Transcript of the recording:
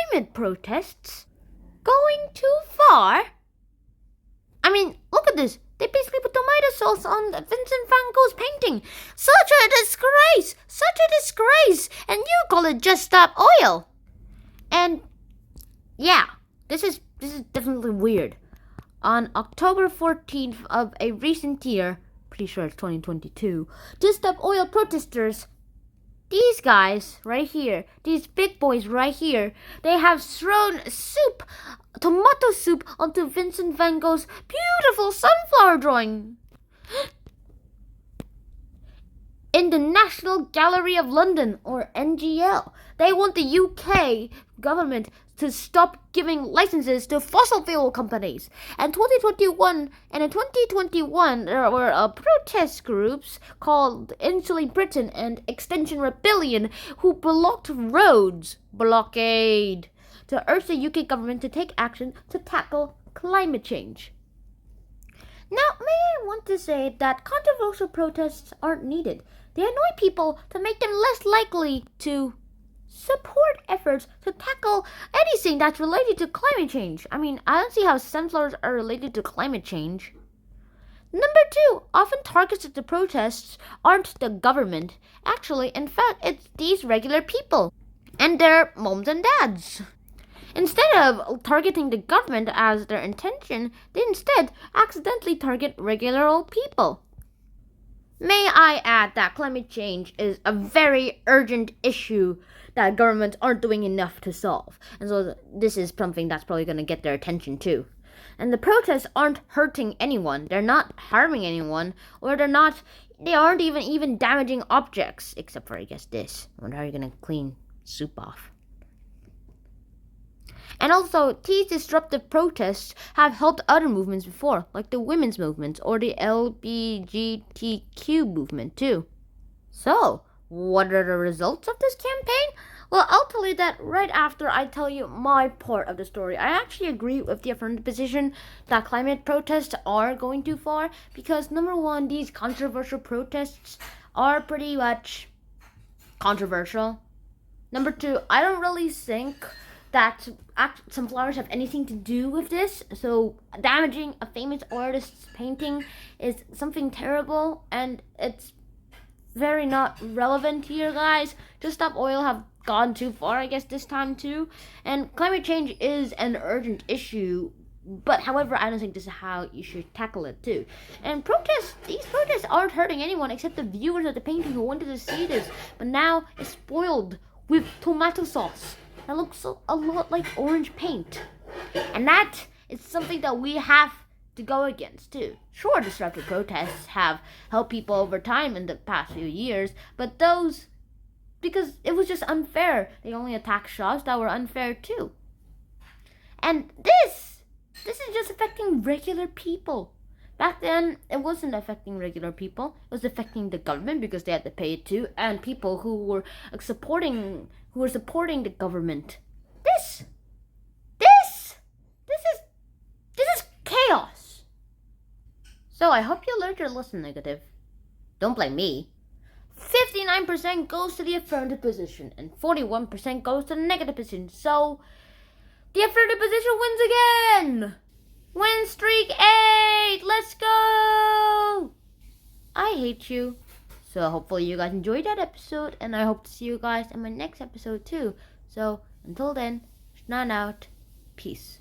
climate protests going too far? I mean, look at this. They basically put tomato sauce on Vincent van Gogh's painting. Such a disgrace! Such a disgrace! And you call it Just Stop Oil. And yeah, this is definitely weird. On October 14th of a recent year, pretty sure it's 2022, Just Stop Oil protesters, these guys right here, these big boys right here, they have thrown tomato soup onto Vincent van Gogh's beautiful sunflower drawing in the National Gallery of London, or NGL. They want the UK government to stop giving licenses to fossil fuel companies. And in 2021, there were protest groups called Insulate Britain and Extinction Rebellion who blocked roads, blockade, to urge the UK government to take action to tackle climate change. Now, may I want to say that controversial protests aren't needed. They annoy people to make them less likely to support efforts to tackle anything that's related to climate change. I mean, I don't see how sunflowers are related to climate change. Number two, often targets of the protests aren't the government. Actually, in fact, it's these regular people and their moms and dads. Instead of targeting the government as their intention, they instead accidentally target regular old people. May I add that climate change is a very urgent issue that governments aren't doing enough to solve. And so this is something that's probably going to get their attention too. And the protests aren't hurting anyone. They're not harming anyone. Or they aren't even damaging objects. Except for, I guess, this. I wonder how you're going to clean soup off. And also, these disruptive protests have helped other movements before, like the women's movement or the LGBTQ movement too. So, what are the results of this campaign? Well, I'll tell you that right after I tell you my part of the story. I actually agree with the affirmative position that climate protests are going too far because, number one, these controversial protests are pretty much controversial. Number two, I don't really think that sunflowers have anything to do with this. So damaging a famous artist's painting is something terrible, and it's very not relevant here, guys. Just Stop Oil have gone too far, I guess, this time too. And climate change is an urgent issue, but however, I don't think this is how you should tackle it too. And these protests aren't hurting anyone except the viewers of the painting who wanted to see this, but now it's spoiled with tomato sauce. That looks a lot like orange paint. And that is something that we have to go against too. Sure, disruptive protests have helped people over time in the past few years, but those, because it was just unfair. They only attacked shops that were unfair too. And this is just affecting regular people. Back then, it wasn't affecting regular people. It was affecting the government because they had to pay it too, and people who were supporting the government. This is chaos. So I hope you learned your lesson, negative. Don't blame me. 59% goes to the affirmative position, and 41% goes to the negative position. So the affirmative position wins again. Win streak 8! Let's go! I hate you. So hopefully you guys enjoyed that episode, and I hope to see you guys in my next episode too. So until then, Schnan out. Peace.